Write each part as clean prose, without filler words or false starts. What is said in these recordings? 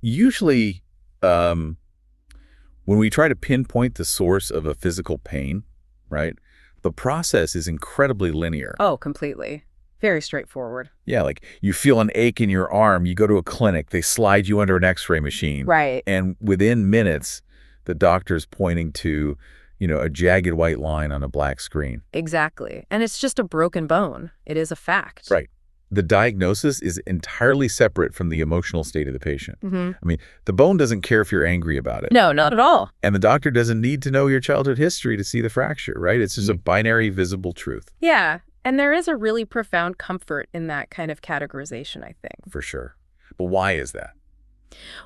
Usually, um, when we try to pinpoint the source of a physical pain, right, the process is incredibly linear. Oh, completely. Very straightforward. Yeah, like you feel an ache in your arm, you go to a clinic, they slide you under an x-ray machine. Right. And within minutes, the doctor's pointing to, a jagged white line on a black screen. Exactly. And it's just a broken bone. It is a fact. Right. The diagnosis is entirely separate from the emotional state of the patient. Mm-hmm. I mean, the bone doesn't care if you're angry about it. No, not at all. And the doctor doesn't need to know your childhood history to see the fracture, right? It's just a binary, visible truth. Yeah. And there is a really profound comfort in that kind of categorization, I think. For sure. But why is that?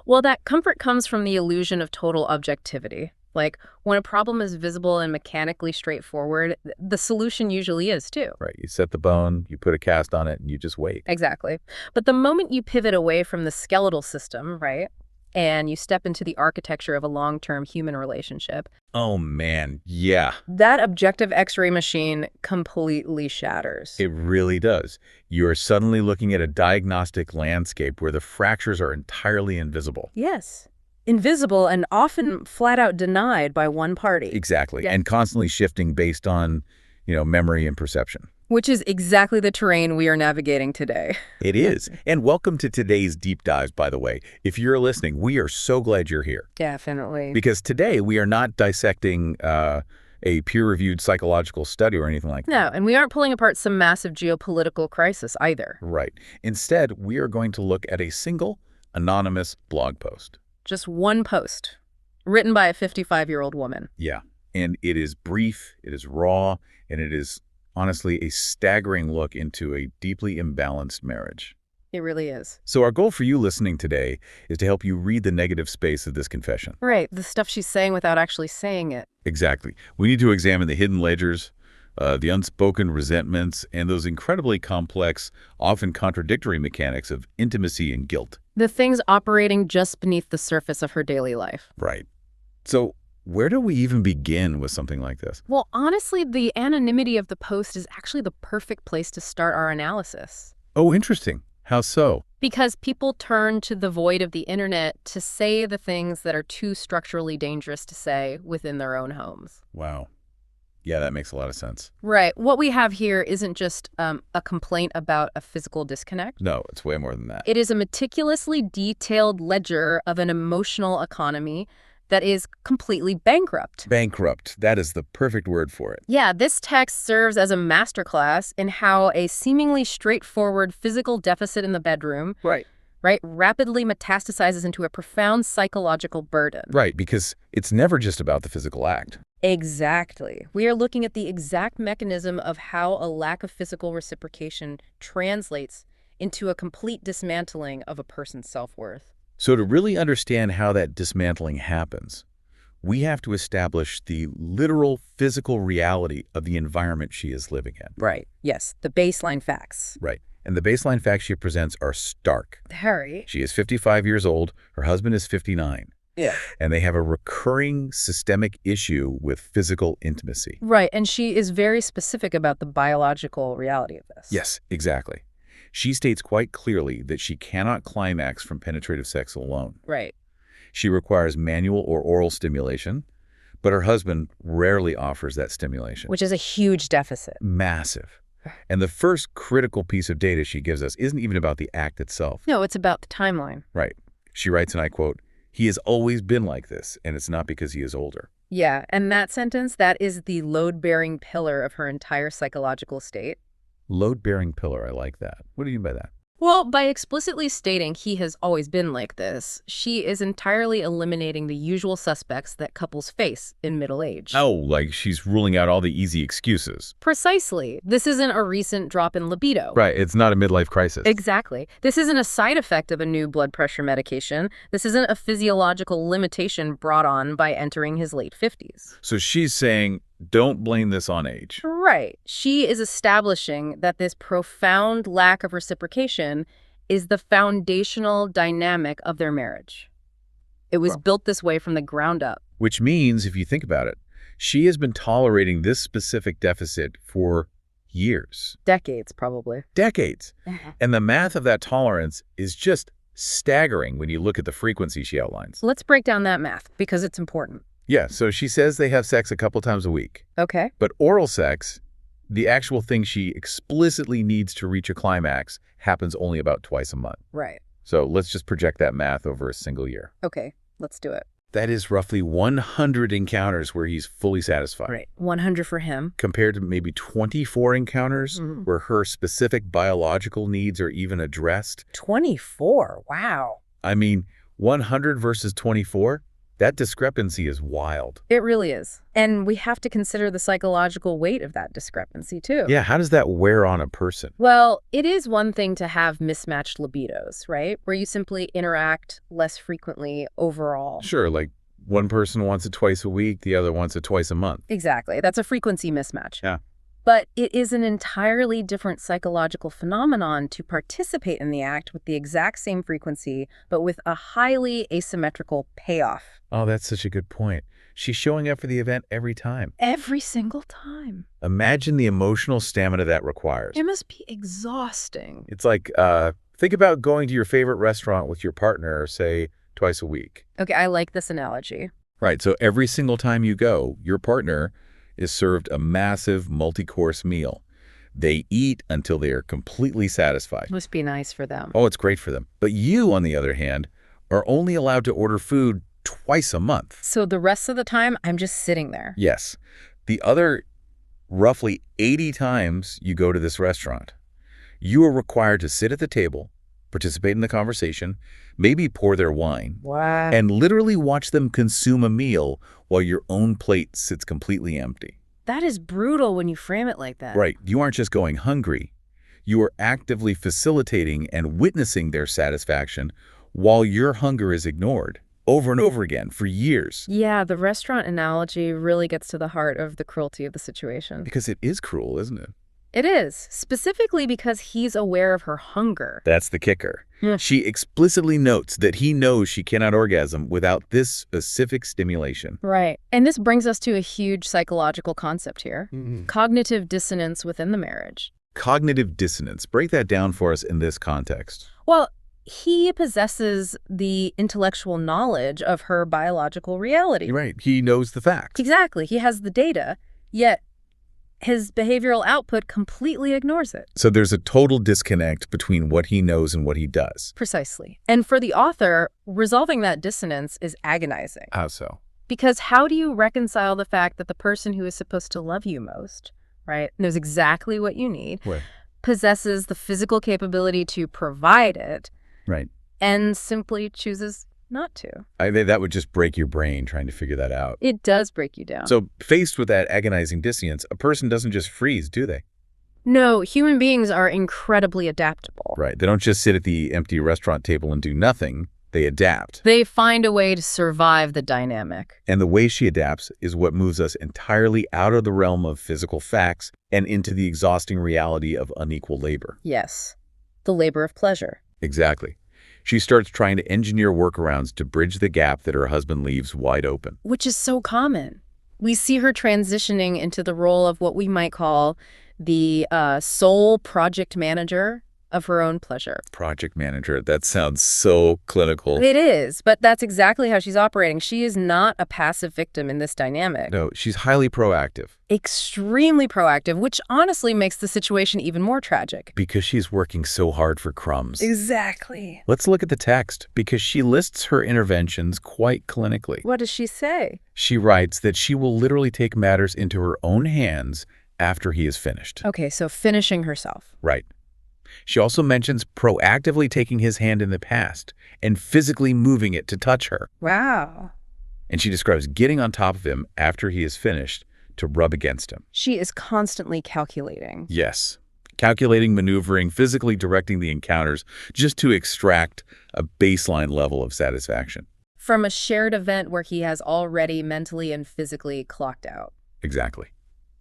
Well, that comfort comes from the illusion of total objectivity. Like, when a problem is visible and mechanically straightforward, the solution usually is, too. Right. You set the bone, you put a cast on it, and you just wait. Exactly. But the moment you pivot away from the skeletal system, right, and you step into the architecture of a long-term human relationship, Oh, man. Yeah, that objective X-ray machine completely shatters. it really does. You are suddenly looking at a diagnostic landscape where the fractures are entirely invisible. Yes. Invisible and often flat out denied by one party. Exactly. Yeah. And constantly shifting based on, memory and perception. Which is exactly the terrain we are navigating today. It is. And welcome to today's deep dives, by the way. If you're listening, we are so glad you're here. Definitely. Because today we are not dissecting a peer-reviewed psychological study or anything like that. No, and we aren't pulling apart some massive geopolitical crisis either. Right. Instead, we are going to look at a single, anonymous blog post. Just one post, written by a 55-year-old woman. Yeah. And it is brief, it is raw, and it is honestly a staggering look into a deeply imbalanced marriage. It really is. So our goal for you listening today is to help you read the negative space of this confession. Right, the stuff she's saying without actually saying it. Exactly. We need to examine the hidden ledgers, the unspoken resentments, and those incredibly complex, often contradictory mechanics of intimacy and guilt. The things operating just beneath the surface of her daily life. Right. So where do we even begin with something like this? Well, honestly, the anonymity of the post is actually the perfect place to start our analysis. Oh, interesting. How so? Because people turn to the void of the internet to say the things that are too structurally dangerous to say within their own homes. Wow. Yeah, that makes a lot of sense. Right. What we have here isn't just a complaint about a physical disconnect. No, it's way more than that. It is a meticulously detailed ledger of an emotional economy that is completely bankrupt. Bankrupt. That is the perfect word for it. Yeah, this text serves as a masterclass in how a seemingly straightforward physical deficit in the bedroom, Right. rapidly metastasizes into a profound psychological burden. Right, because it's never just about the physical act. Exactly. We are looking at the exact mechanism of how a lack of physical reciprocation translates into a complete dismantling of a person's self-worth. So to really understand how that dismantling happens, we have to establish the literal physical reality of the environment she is living in. Right. Yes, the baseline facts. Right. And the baseline facts she presents are stark. Harry. She is 55 years old. Her husband is 59. Yeah. And they have a recurring systemic issue with physical intimacy. Right, and she is very specific about the biological reality of this. Yes, exactly. She states quite clearly that she cannot climax from penetrative sex alone. Right. She requires manual or oral stimulation, but her husband rarely offers that stimulation. Which is a huge deficit. Massive. And the first critical piece of data she gives us isn't even about the act itself. No, it's about the timeline. Right. She writes, and I quote, "He has always been like this, and it's not because he is older." Yeah, and that sentence, that is the load-bearing pillar of her entire psychological state. Load-bearing pillar, I like that. What do you mean by that? Well, by explicitly stating he has always been like this, she is entirely eliminating the usual suspects that couples face in middle age. Oh, like she's ruling out all the easy excuses. Precisely. This isn't a recent drop in libido. Right, it's not a midlife crisis. Exactly. This isn't a side effect of a new blood pressure medication. This isn't a physiological limitation brought on by entering his late 50s. So she's saying, don't blame this on age. Right. She is establishing that this profound lack of reciprocation is the foundational dynamic of their marriage. It was built this way from the ground up. Which means, if you think about it, she has been tolerating this specific deficit for years. Decades, probably. Decades. And the math of that tolerance is just Staggering when you look at the frequency she outlines. Let's break down that math, because it's important. Yeah, so she says they have sex a couple times a week. Okay. But oral sex, the actual thing she explicitly needs to reach a climax, happens only about twice a month. Right. So let's just project that math over a single year. Okay, let's do it. That is roughly 100 encounters where he's fully satisfied. Right. 100 for him. Compared to maybe 24 encounters where her specific biological needs are even addressed. 24? Wow. I mean, 100 versus 24? That discrepancy is wild. It really is. And we have to consider the psychological weight of that discrepancy, too. Yeah, how does that wear on a person? Well, it is one thing to have mismatched libidos, right? Where you simply interact less frequently overall. Sure, like one person wants it twice a week, the other wants it twice a month. Exactly. That's a frequency mismatch. Yeah. But it is an entirely different psychological phenomenon to participate in the act with the exact same frequency, but with a highly asymmetrical payoff. Oh, that's such a good point. She's showing up for the event every time. Every single time. Imagine the emotional stamina that requires. It must be exhausting. It's like, think about going to your favorite restaurant with your partner, say, twice a week. Okay, I like this analogy. Right, so every single time you go, your partner is served a massive multi-course meal. They eat until they are completely satisfied. Must be nice for them. Oh, it's great for them. But you, on the other hand, are only allowed to order food twice a month. So the rest of the time, I'm just sitting there. Yes. The other roughly 80 times you go to this restaurant, you are required to sit at the table, participate in the conversation, maybe pour their wine, Wow. and literally watch them consume a meal while your own plate sits completely empty. That is brutal when you frame it like that. Right. You aren't just going hungry. You are actively facilitating and witnessing their satisfaction while your hunger is ignored over and over again for years. Yeah, the restaurant analogy really gets to the heart of the cruelty of the situation. Because it is cruel, isn't it? It is, specifically because he's aware of her hunger. That's the kicker. Yeah. She explicitly notes that he knows she cannot orgasm without this specific stimulation. Right. And this brings us to a huge psychological concept here. Cognitive dissonance within the marriage. Cognitive dissonance. Break that down for us in this context. Well, he possesses the intellectual knowledge of her biological reality. You're right. He knows the facts. Exactly. He has the data, yet his behavioral output completely ignores it. So there's a total disconnect between what he knows and what he does. Precisely. And for the author, resolving that dissonance is agonizing. How so? Because how do you reconcile the fact that the person who is supposed to love you most, right, knows exactly what you need, Right. possesses the physical capability to provide it, Right. and simply chooses not to? That would just break your brain trying to figure that out. It does break you down. So faced with that agonizing dissonance, a person doesn't just freeze, do they? No, human beings are incredibly adaptable. Right. They don't just sit at the empty restaurant table and do nothing. They adapt. They find a way to survive the dynamic. And the way she adapts is what moves us entirely out of the realm of physical facts and into the exhausting reality of unequal labor. Yes, the labor of pleasure. Exactly. She starts trying to engineer workarounds to bridge the gap that her husband leaves wide open. Which is so common. We see her transitioning into the role of what we might call the sole project manager of her own pleasure. Project manager, that sounds so clinical. It is, but that's exactly how she's operating. She is not a passive victim in this dynamic. No, she's highly proactive. Extremely proactive, which honestly makes the situation even more tragic. Because she's working so hard for crumbs. Exactly. Let's look at the text, because she lists her interventions quite clinically. What does she say? She writes that she will literally take matters into her own hands after he is finished. Okay, so finishing herself. Right. She also mentions proactively taking his hand in the past and physically moving it to touch her. Wow. And she describes getting on top of him after he is finished to rub against him. She is constantly calculating. Yes. Calculating, maneuvering, physically directing the encounters just to extract a baseline level of satisfaction. From a shared event where he has already mentally and physically clocked out. Exactly.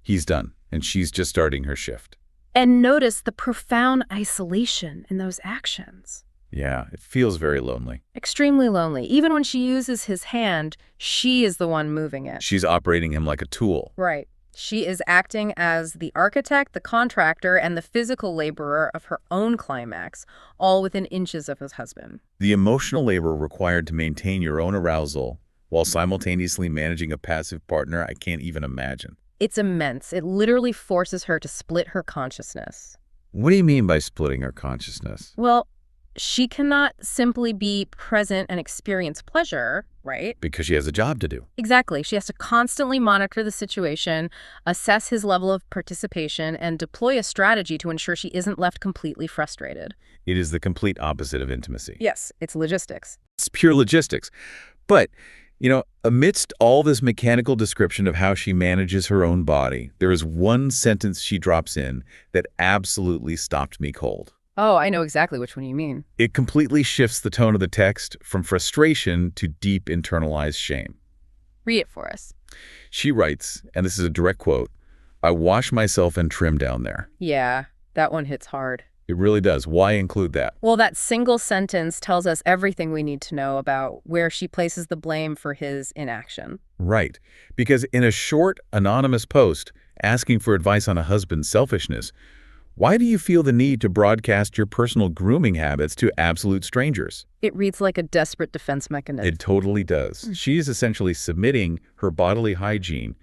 He's done, and she's just starting her shift. And notice the profound isolation in those actions. Yeah, it feels very lonely. Extremely lonely. Even when she uses his hand, she is the one moving it. She's operating him like a tool. Right. She is acting as the architect, the contractor, and the physical laborer of her own climax, all within inches of his husband. The emotional labor required to maintain your own arousal while simultaneously managing a passive partner, I can't even imagine. It's immense. It literally forces her to split her consciousness. What do you mean by splitting her consciousness? Well, she cannot simply be present and experience pleasure, right? Because she has a job to do. Exactly. She has to constantly monitor the situation, assess his level of participation, and deploy a strategy to ensure she isn't left completely frustrated. It is the complete opposite of intimacy. Yes, it's logistics. It's pure logistics. But, amidst all this mechanical description of how she manages her own body, there is one sentence she drops in that absolutely stopped me cold. Oh, I know exactly which one you mean. It completely shifts the tone of the text from frustration to deep internalized shame. Read it for us. She writes, and this is a direct quote, "I wash myself and trim down there." Yeah, that one hits hard. It really does. Why include that? Well, that single sentence tells us everything we need to know about where she places the blame for his inaction. Right. Because in a short, anonymous post asking for advice on a husband's selfishness, why do you feel the need to broadcast your personal grooming habits to absolute strangers? It reads like a desperate defense mechanism. It totally does. She is essentially submitting her bodily hygiene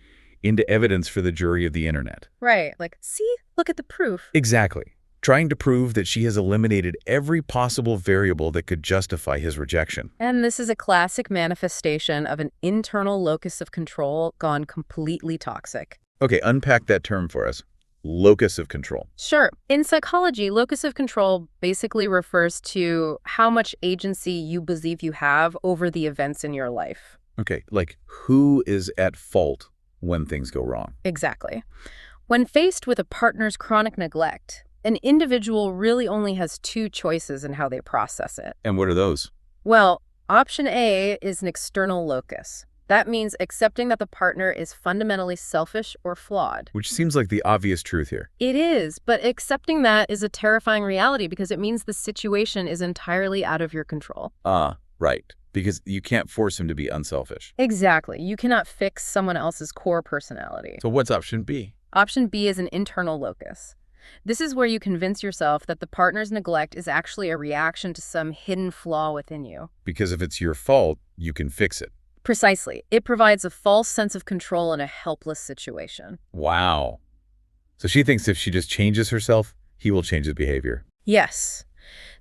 into evidence for the jury of the internet. Right. Like, see? Look at the proof. Exactly. Trying to prove that she has eliminated every possible variable that could justify his rejection. And this is a classic manifestation of an internal locus of control gone completely toxic. Okay, unpack that term for us. Locus of control. Sure. In psychology, locus of control basically refers to how much agency you believe you have over the events in your life. Okay, like who is at fault when things go wrong? Exactly. When faced with a partner's chronic neglect, an individual really only has two choices in how they process it. And what are those? Well, option A is an external locus. That means accepting that the partner is fundamentally selfish or flawed. Which seems like the obvious truth here. It is, but accepting that is a terrifying reality because it means the situation is entirely out of your control. Right. Because you can't force him to be unselfish. Exactly. You cannot fix someone else's core personality. So what's option B? Option B is an internal locus. This is where you convince yourself that the partner's neglect is actually a reaction to some hidden flaw within you. Because if it's your fault, you can fix it. Precisely. It provides a false sense of control in a helpless situation. Wow. So she thinks if she just changes herself, he will change his behavior. Yes.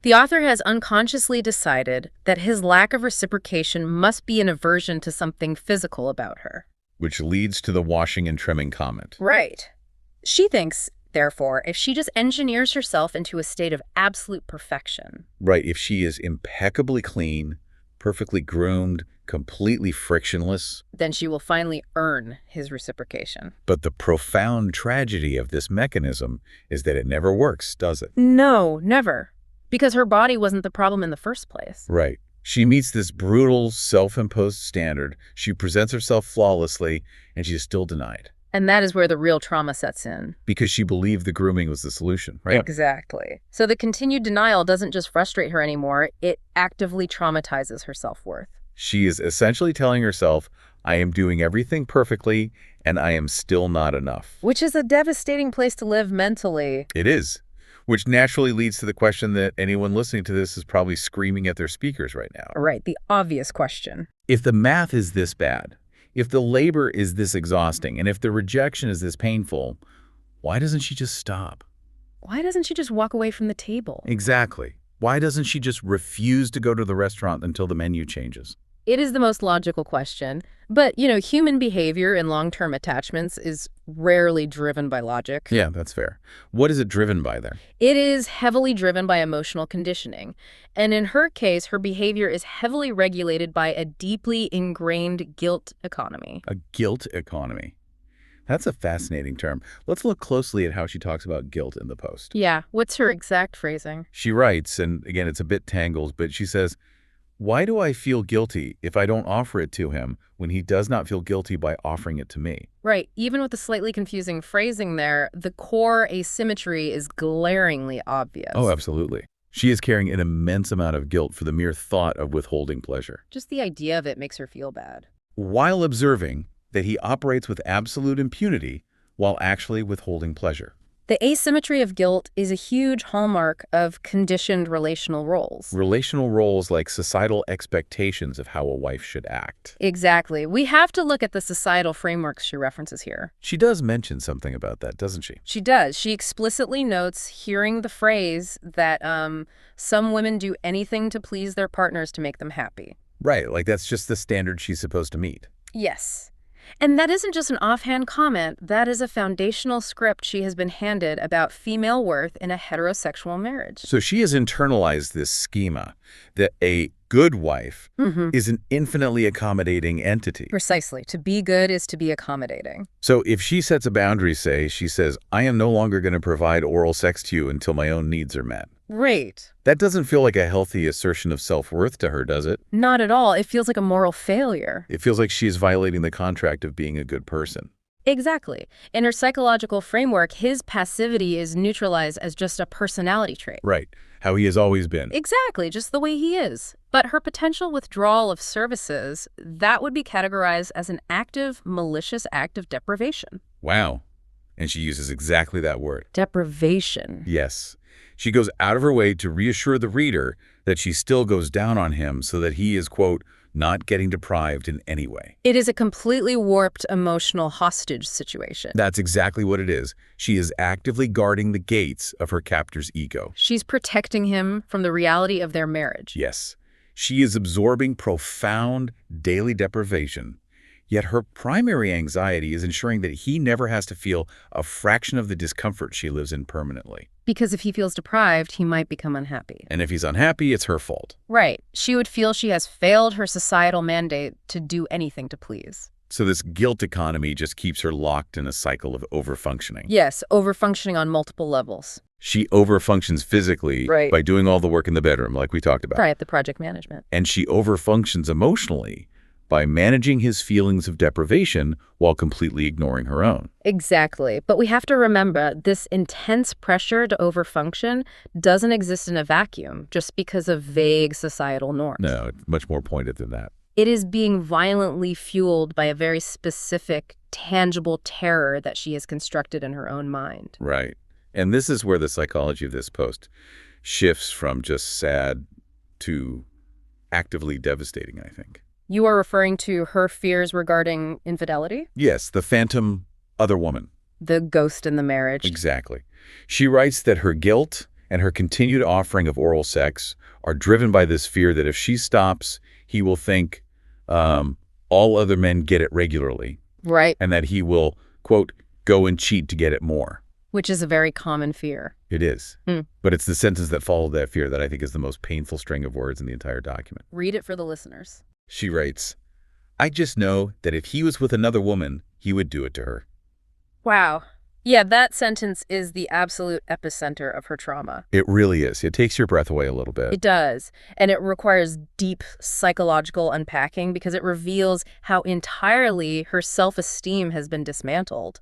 The author has unconsciously decided that his lack of reciprocation must be an aversion to something physical about her. Which leads to the washing and trimming comment. Right. She thinks, therefore, if she just engineers herself into a state of absolute perfection. Right. If she is impeccably clean, perfectly groomed, completely frictionless. Then she will finally earn his reciprocation. But the profound tragedy of this mechanism is that it never works, does it? No, never. Because her body wasn't the problem in the first place. Right. She meets this brutal, self-imposed standard. She presents herself flawlessly, and she is still denied. And that is where the real trauma sets in. Because she believed the grooming was the solution, right? Exactly. So the continued denial doesn't just frustrate her anymore, it actively traumatizes her self-worth. She is essentially telling herself, I am doing everything perfectly, and I am still not enough. Which is a devastating place to live mentally. It is. Which naturally leads to the question that anyone listening to this is probably screaming at their speakers right now. Right, the obvious question. If the math is this bad, if the labor is this exhausting, and if the rejection is this painful, why doesn't she just stop? Why doesn't she just walk away from the table? Exactly. Why doesn't she just refuse to go to the restaurant until the menu changes? It is the most logical question. But, human behavior in long-term attachments is rarely driven by logic. Yeah, that's fair. What is it driven by there? It is heavily driven by emotional conditioning. And in her case, her behavior is heavily regulated by a deeply ingrained guilt economy. A guilt economy. That's a fascinating term. Let's look closely at how she talks about guilt in the post. Yeah, what's her exact phrasing? She writes, and again, it's a bit tangled, but she says, why do I feel guilty if I don't offer it to him when he does not feel guilty by offering it to me? Right. Even with the slightly confusing phrasing there, the core asymmetry is glaringly obvious. Oh, absolutely. She is carrying an immense amount of guilt for the mere thought of withholding pleasure. Just the idea of it makes her feel bad. While observing that he operates with absolute impunity, while actually withholding pleasure. The asymmetry of guilt is a huge hallmark of conditioned relational roles. Relational roles like societal expectations of how a wife should act. Exactly. We have to look at the societal frameworks she references here. She does mention something about that, doesn't she? She does. She explicitly notes hearing the phrase that some women do anything to please their partners to make them happy. Right, like that's just the standard she's supposed to meet. Yes. And that isn't just an offhand comment. That is a foundational script she has been handed about female worth in a heterosexual marriage. So she has internalized this schema that a good wife is an infinitely accommodating entity. Precisely. To be good is to be accommodating. So if she sets a boundary, say, she says, I am no longer going to provide oral sex to you until my own needs are met. Right. That doesn't feel like a healthy assertion of self-worth to her, does it? Not at all. It feels like a moral failure. It feels like she's violating the contract of being a good person. Exactly. In her psychological framework, his passivity is neutralized as just a personality trait. Right. How he has always been. Exactly, just the way he is. But her potential withdrawal of services, that would be categorized as an active, malicious act of deprivation. Wow. And she uses exactly that word. Deprivation. Yes. She goes out of her way to reassure the reader that she still goes down on him so that he is, quote, not getting deprived in any way. It is a completely warped emotional hostage situation. That's exactly what it is. She is actively guarding the gates of her captor's ego. She's protecting him from the reality of their marriage. Yes. She is absorbing profound daily deprivation. Yet her primary anxiety is ensuring that he never has to feel a fraction of the discomfort she lives in permanently. Because if he feels deprived, he might become unhappy. And if he's unhappy, it's her fault. Right. She would feel she has failed her societal mandate to do anything to please. So this guilt economy just keeps her locked in a cycle of overfunctioning. Yes, overfunctioning on multiple levels. She overfunctions physically by doing all the work in the bedroom, like we talked about. Right, the project management. And she overfunctions emotionally by managing his feelings of deprivation while completely ignoring her own. Exactly. But we have to remember this intense pressure to overfunction doesn't exist in a vacuum just because of vague societal norms. No, it's much more pointed than that. It is being violently fueled by a very specific, tangible terror that she has constructed in her own mind. Right. And this is where the psychology of this post shifts from just sad to actively devastating, I think. You are referring to her fears regarding infidelity? Yes, the phantom other woman. The ghost in the marriage. Exactly. She writes that her guilt and her continued offering of oral sex are driven by this fear that if she stops, he will think all other men get it regularly. Right. And that he will, quote, go and cheat to get it more. Which is a very common fear. It is. But it's the sentence that followed that fear that I think is the most painful string of words in the entire document. Read it for the listeners. She writes, I just know that if he was with another woman, he would do it to her. Wow. Yeah, that sentence is the absolute epicenter of her trauma. It really is. It takes your breath away a little bit. It does. And it requires deep psychological unpacking because it reveals how entirely her self-esteem has been dismantled.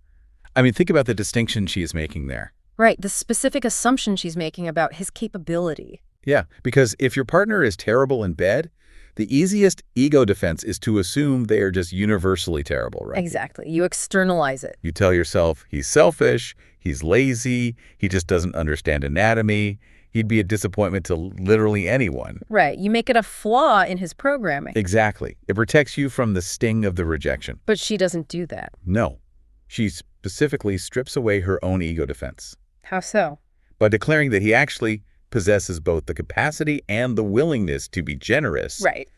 I mean, think about the distinction she is making there. Right, the specific assumption she's making about his capability. Yeah, because if your partner is terrible in bed, the easiest ego defense is to assume they are just universally terrible, right? Exactly. You externalize it. You tell yourself he's selfish, he's lazy, he just doesn't understand anatomy. He'd be a disappointment to literally anyone. Right. You make it a flaw in his programming. Exactly. It protects you from the sting of the rejection. But she doesn't do that. No. She specifically strips away her own ego defense. How so? By declaring that he actually possesses both the capacity and the willingness to be generous. Right.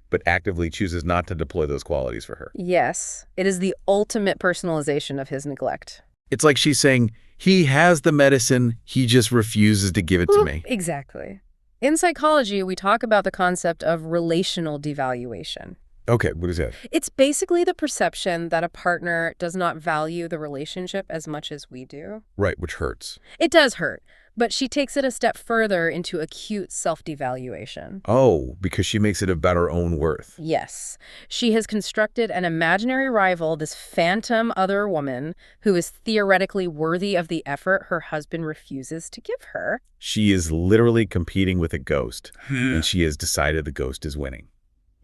But actively chooses not to deploy those qualities for her. Yes. It is the ultimate personalization of his neglect. It's like she's saying, he has the medicine, he just refuses to give it to me. Exactly. In psychology, we talk about the concept of relational devaluation. Okay, what is that? It's basically the perception that a partner does not value the relationship as much as we do. Right, which hurts. It does hurt, but she takes it a step further into acute self-devaluation. Oh, because she makes it about her own worth. Yes. She has constructed an imaginary rival, this phantom other woman, who is theoretically worthy of the effort her husband refuses to give her. She is literally competing with a ghost, and she has decided the ghost is winning.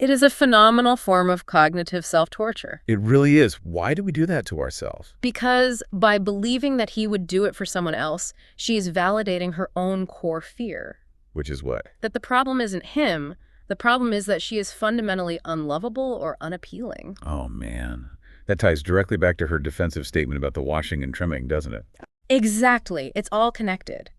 It is a phenomenal form of cognitive self-torture. It really is. Why do we do that to ourselves? Because by believing that he would do it for someone else, she is validating her own core fear. Which is what? That the problem isn't him. The problem is that she is fundamentally unlovable or unappealing. Oh, man. That ties directly back to her defensive statement about the washing and trimming, doesn't it? Exactly. It's all connected.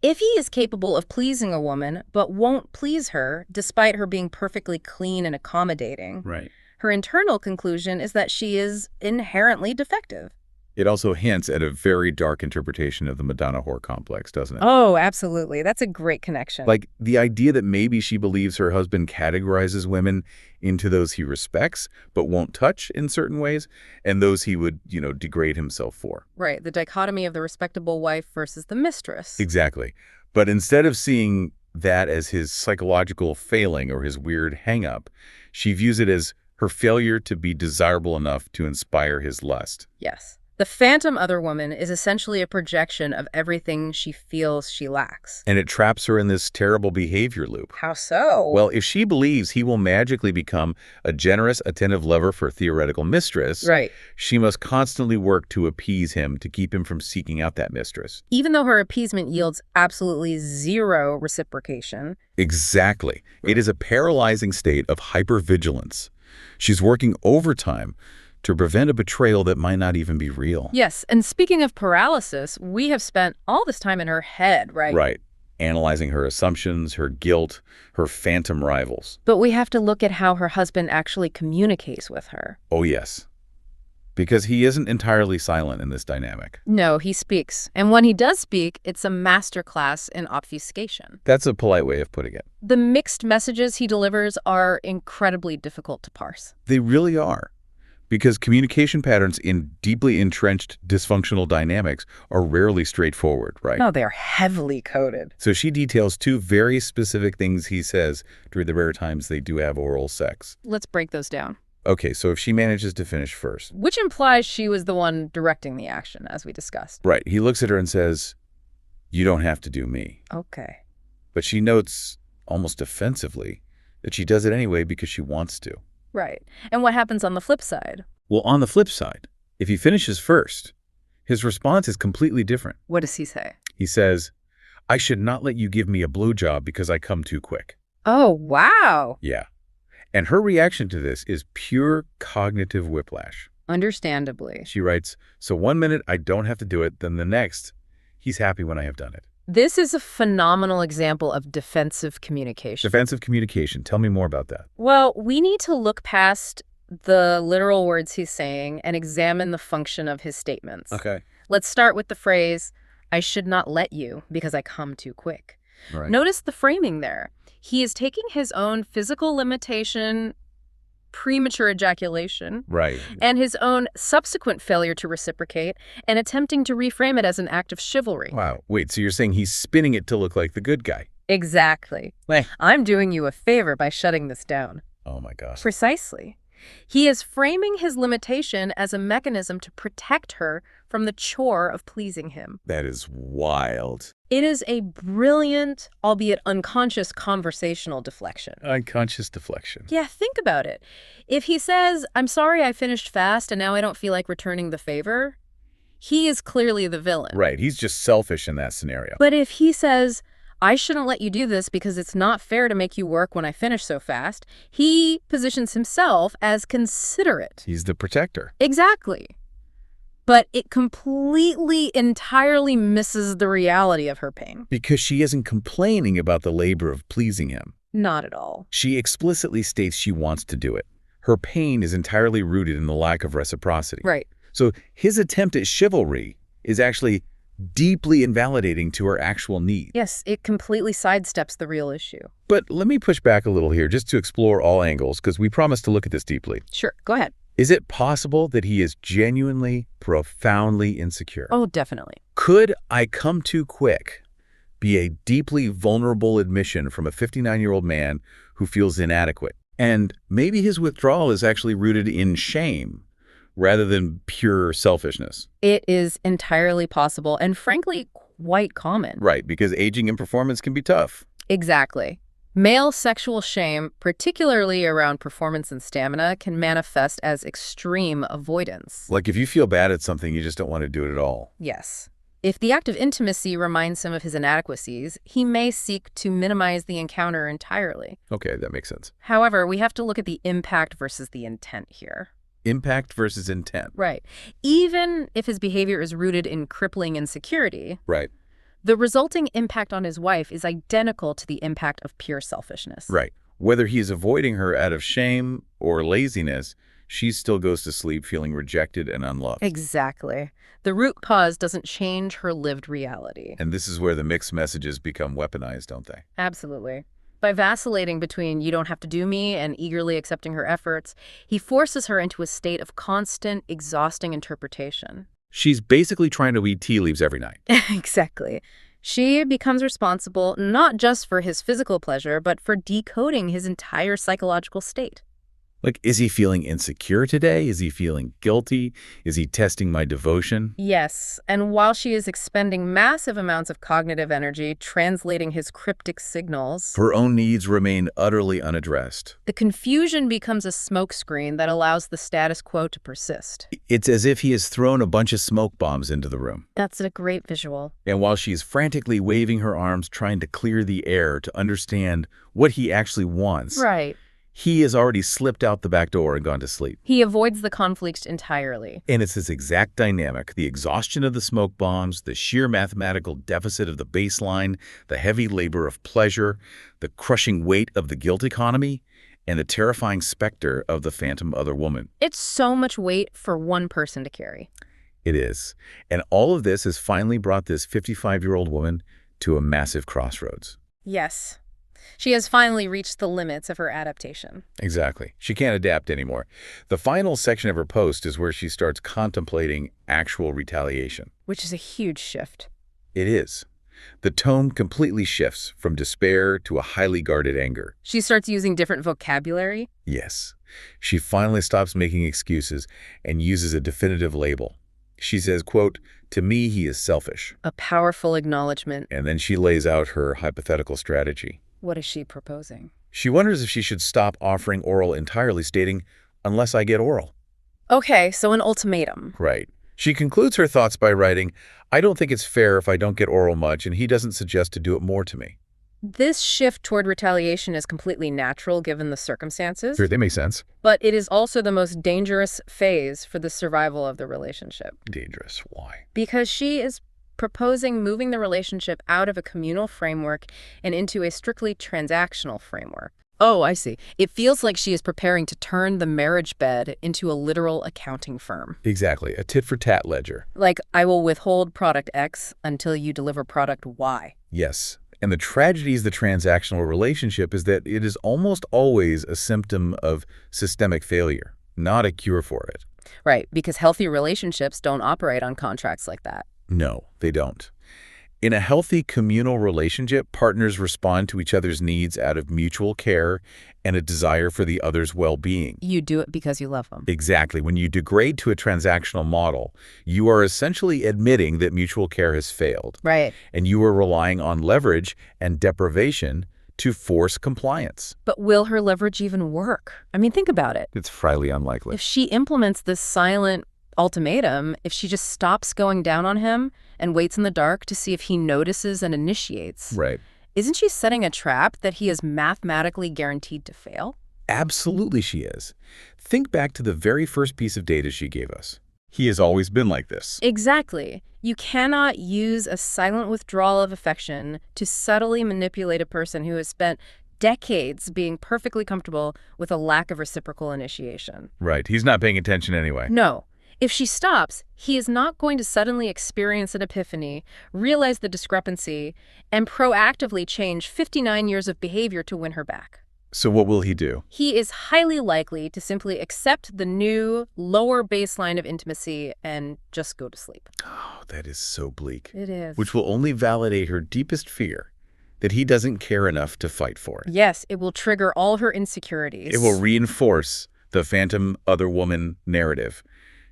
If he is capable of pleasing a woman but won't please her despite her being perfectly clean and accommodating, Right. her internal conclusion is that she is inherently defective. It also hints at a very dark interpretation of the Madonna whore complex, doesn't it? Oh, absolutely. That's a great connection. Like the idea that maybe she believes her husband categorizes women into those he respects but won't touch in certain ways, and those he would, degrade himself for. Right, the dichotomy of the respectable wife versus the mistress. Exactly. But instead of seeing that as his psychological failing or his weird hang-up, she views it as her failure to be desirable enough to inspire his lust. Yes. The phantom other woman is essentially a projection of everything she feels she lacks. And it traps her in this terrible behavior loop. How so? Well, if she believes he will magically become a generous, attentive lover for a theoretical mistress, right, she must constantly work to appease him to keep him from seeking out that mistress. Even though her appeasement yields absolutely zero reciprocation. Exactly. It is a paralyzing state of hypervigilance. She's working overtime to prevent a betrayal that might not even be real. Yes, and speaking of paralysis, we have spent all this time in her head, right? Right. Analyzing her assumptions, her guilt, her phantom rivals. But we have to look at how her husband actually communicates with her. Oh, yes. Because he isn't entirely silent in this dynamic. No, he speaks. And when he does speak, it's a masterclass in obfuscation. That's a polite way of putting it. The mixed messages he delivers are incredibly difficult to parse. They really are. Because communication patterns in deeply entrenched dysfunctional dynamics are rarely straightforward, right? No, they are heavily coded. So she details two very specific things he says during the rare times they do have oral sex. Let's break those down. Okay, so if she manages to finish first. Which implies she was the one directing the action, as we discussed. Right. He looks at her and says, "You don't have to do me." Okay. But she notes, almost defensively, that she does it anyway because she wants to. Right. And what happens on the flip side? Well, on the flip side, if he finishes first, his response is completely different. What does he say? He says, "I should not let you give me a blowjob because I come too quick." Oh, wow. Yeah. And her reaction to this is pure cognitive whiplash. Understandably. She writes, "So one minute I don't have to do it, then the next, he's happy when I have done it." This is a phenomenal example of defensive communication. Defensive communication. Tell me more about that. Well, we need to look past the literal words he's saying and examine the function of his statements. Okay. Let's start with the phrase, "I should not let you because I come too quick." Right. Notice the framing there. He is taking his own physical limitation, premature ejaculation, Right. and his own subsequent failure to reciprocate and attempting to reframe it as an act of chivalry. Wow. Wait, so you're saying he's spinning it to look like the good guy? Exactly. Eh. I'm doing you a favor by shutting this down. Oh my gosh. Precisely. He is framing his limitation as a mechanism to protect her from the chore of pleasing him. That is wild. It is a brilliant, albeit unconscious, conversational deflection. Unconscious deflection. Yeah, think about it. If he says, "I'm sorry I finished fast and now I don't feel like returning the favor," he is clearly the villain. Right. He's just selfish in that scenario. But if he says, "I shouldn't let you do this because it's not fair to make you work when I finish so fast," he positions himself as considerate. He's the protector. Exactly. But it completely, entirely misses the reality of her pain. Because she isn't complaining about the labor of pleasing him. Not at all. She explicitly states she wants to do it. Her pain is entirely rooted in the lack of reciprocity. Right. So his attempt at chivalry is actually deeply invalidating to her actual need. Yes, it completely sidesteps the real issue. But let me push back a little here just to explore all angles, because we promised to look at this deeply. Sure, go ahead. Is it possible that he is genuinely, profoundly insecure? Oh, definitely. Could "I come too quick" be a deeply vulnerable admission from a 59-year-old man who feels inadequate? And maybe his withdrawal is actually rooted in shame rather than pure selfishness. It is entirely possible and frankly quite common. Right, because aging and performance can be tough. Exactly. Male sexual shame, particularly around performance and stamina, can manifest as extreme avoidance. Like if you feel bad at something, you just don't want to do it at all. Yes. If the act of intimacy reminds him of his inadequacies, he may seek to minimize the encounter entirely. Okay, that makes sense. However, we have to look at the impact versus the intent here. Impact versus intent. Right. Even if his behavior is rooted in crippling insecurity, Right. the resulting impact on his wife is identical to the impact of pure selfishness. Right. Whether he's avoiding her out of shame or laziness, she still goes to sleep feeling rejected and unloved. Exactly. The root cause doesn't change her lived reality. And this is where the mixed messages become weaponized, don't they? Absolutely. By vacillating between "you don't have to do me" and eagerly accepting her efforts, he forces her into a state of constant, exhausting interpretation. She's basically trying to read tea leaves every night. Exactly. She becomes responsible not just for his physical pleasure, but for decoding his entire psychological state. Like, is he feeling insecure today? Is he feeling guilty? Is he testing my devotion? Yes, and while she is expending massive amounts of cognitive energy translating his cryptic signals, Her own needs remain utterly unaddressed. the confusion becomes a smokescreen that allows the status quo to persist. It's as if he has thrown a bunch of smoke bombs into the room. That's a great visual. And while she's frantically waving her arms trying to clear the air to understand what he actually wants, Right. he has already slipped out the back door and gone to sleep. He avoids the conflict entirely. And it's this exact dynamic, the exhaustion of the smoke bombs, the sheer mathematical deficit of the baseline, the heavy labor of pleasure, the crushing weight of the guilt economy, and the terrifying specter of the phantom other woman. It's so much weight for one person to carry. It is. And all of this has finally brought this 55-year-old woman to a massive crossroads. Yes. She has finally reached the limits of her adaptation. Exactly. She can't adapt anymore. The final section of her post is where she starts contemplating actual retaliation. Which is a huge shift. It is. The tone completely shifts from despair to a highly guarded anger. She starts using different vocabulary. Yes. She finally stops making excuses and uses a definitive label. She says, quote, "To me, he is selfish." A powerful acknowledgement. And then she lays out her hypothetical strategy. What is she proposing? She wonders if she should stop offering oral entirely, stating, "Unless I get oral." Okay, so an ultimatum. Right. She concludes her thoughts by writing, "I don't think it's fair if I don't get oral much, and he doesn't suggest to do it more to me." This shift toward retaliation is completely natural given the circumstances, Sure, that makes sense. but it is also the most dangerous phase for the survival of the relationship. Dangerous. Why? Because she is proposing moving the relationship out of a communal framework and into a strictly transactional framework. Oh, I see. It feels like she is preparing to turn the marriage bed into a literal accounting firm. Exactly. A tit-for-tat ledger. Like, I will withhold product X until you deliver product Y. Yes. And the tragedy of the transactional relationship is that it is almost always a symptom of systemic failure, not a cure for it. Right, because healthy relationships don't operate on contracts like that. No, they don't. In a healthy communal relationship, partners respond to each other's needs out of mutual care and a desire for the other's well-being. You do it because you love them. Exactly. When you degrade to a transactional model, you are essentially admitting that mutual care has failed. Right. And you are relying on leverage and deprivation to force compliance. But will her leverage even work? I mean, think about it. It's highly unlikely. If she implements this silent ultimatum, if she just stops going down on him and waits in the dark to see if he notices and initiates, Right. isn't she setting a trap that he is mathematically guaranteed to fail? Absolutely she is. Think back to the very first piece of data she gave us. He has always been like this. Exactly. You cannot use a silent withdrawal of affection to subtly manipulate a person who has spent decades being perfectly comfortable with a lack of reciprocal initiation. Right. He's not paying attention anyway. No. If she stops, he is not going to suddenly experience an epiphany, realize the discrepancy, and proactively change 59 years of behavior to win her back. So what will he do? He is highly likely to simply accept the new, lower baseline of intimacy and just go to sleep. Oh, that is so bleak. It is. Which will only validate her deepest fear, that he doesn't care enough to fight for it. Yes, it will trigger all her insecurities. It will reinforce the phantom other woman narrative.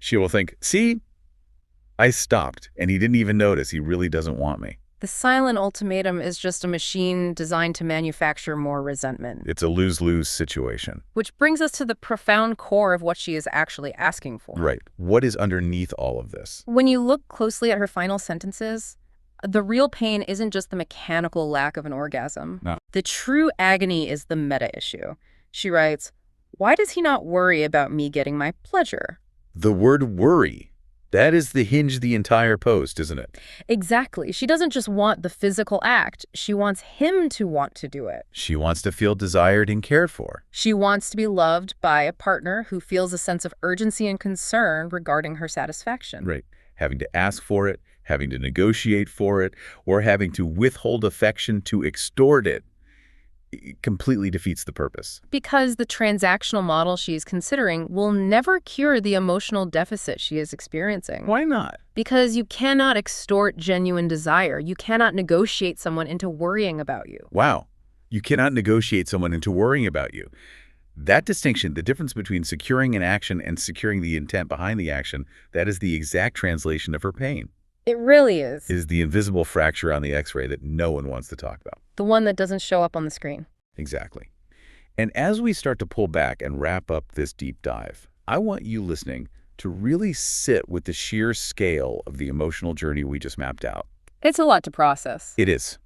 She will think, see, I stopped, and he didn't even notice. He really doesn't want me. The silent ultimatum is just a machine designed to manufacture more resentment. It's a lose-lose situation. Which brings us to the profound core of what she is actually asking for. Right. What is underneath all of this? When you look closely at her final sentences, the real pain isn't just the mechanical lack of an orgasm. No. The true agony is the meta issue. She writes, "Why does he not worry about me getting my pleasure?" The word worry. That is the hinge of the entire post, isn't it? Exactly. She doesn't just want the physical act. She wants him to want to do it. She wants to feel desired and cared for. She wants to be loved by a partner who feels a sense of urgency and concern regarding her satisfaction. Right. Having to ask for it, having to negotiate for it, or having to withhold affection to extort it completely defeats the purpose. Because the transactional model she is considering will never cure the emotional deficit she is experiencing. Why not? Because you cannot extort genuine desire. You cannot negotiate someone into worrying about you. Wow. You cannot negotiate someone into worrying about you. That distinction, the difference between securing an action and securing the intent behind the action, that is the exact translation of her pain. It really is. It is the invisible fracture on the X-ray that no one wants to talk about. The one that doesn't show up on the screen. Exactly. And as we start to pull back and wrap up this deep dive, I want you listening to really sit with the sheer scale of the emotional journey we just mapped out. It's a lot to process. It is.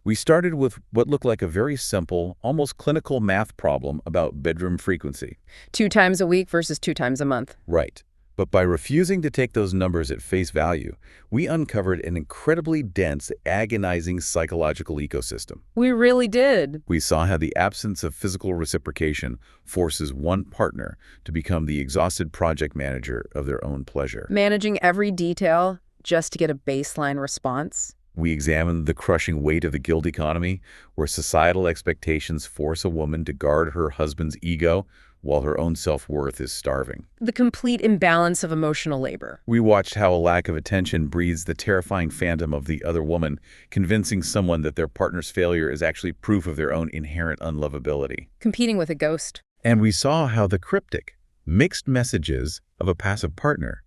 We started with what looked like a very simple, almost clinical math problem about bedroom frequency. 2 times a week versus 2 times a month. Right. But by refusing to take those numbers at face value, we uncovered an incredibly dense, agonizing psychological ecosystem. We really did. We saw how the absence of physical reciprocation forces one partner to become the exhausted project manager of their own pleasure. Managing every detail just to get a baseline response. We examined the crushing weight of the guild economy, where societal expectations force a woman to guard her husband's ego while her own self-worth is starving. The complete imbalance of emotional labor. We watched how a lack of attention breeds the terrifying phantom of the other woman, convincing someone that their partner's failure is actually proof of their own inherent unlovability. Competing with a ghost. And we saw how the cryptic, mixed messages of a passive partner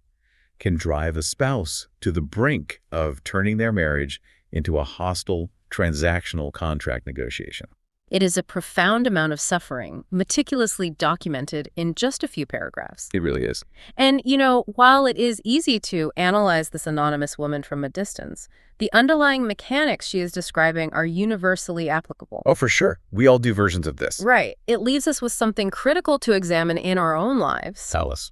can drive a spouse to the brink of turning their marriage into a hostile, transactional contract negotiation. It is a profound amount of suffering, meticulously documented in just a few paragraphs. It really is. And, while it is easy to analyze this anonymous woman from a distance, the underlying mechanics she is describing are universally applicable. Oh, for sure. We all do versions of this. Right. It leaves us with something critical to examine in our own lives. Tell us.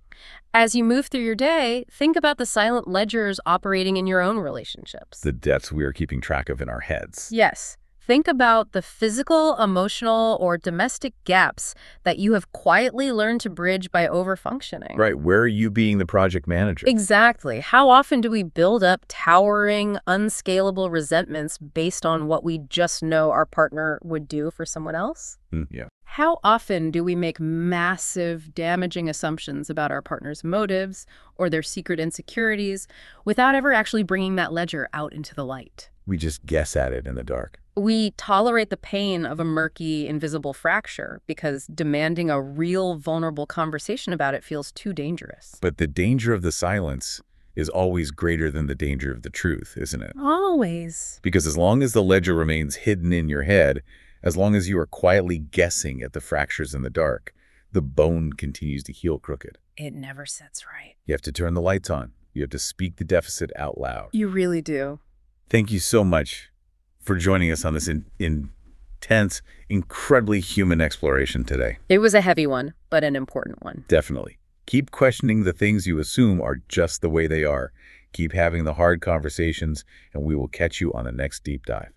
As you move through your day, think about the silent ledgers operating in your own relationships. The debts we are keeping track of in our heads. Yes. Think about the physical, emotional, or domestic gaps that you have quietly learned to bridge by overfunctioning. Right. Where are you being the project manager? Exactly. How often do we build up towering, unscalable resentments based on what we just know our partner would do for someone else? Yeah. How often do we make massive, damaging assumptions about our partner's motives or their secret insecurities without ever actually bringing that ledger out into the light? We just guess at it in the dark. We tolerate the pain of a murky, invisible fracture because demanding a real, vulnerable conversation about it feels too dangerous. But the danger of the silence is always greater than the danger of the truth, isn't it? Always. Because as long as the ledger remains hidden in your head, as long as you are quietly guessing at the fractures in the dark, the bone continues to heal crooked. It never sets right. You have to turn the lights on. You have to speak the deficit out loud. You really do. Thank you so much for joining us on this intense, incredibly human exploration today. It was a heavy one, but an important one. Definitely. Keep questioning the things you assume are just the way they are. Keep having the hard conversations, and we will catch you on the next deep dive.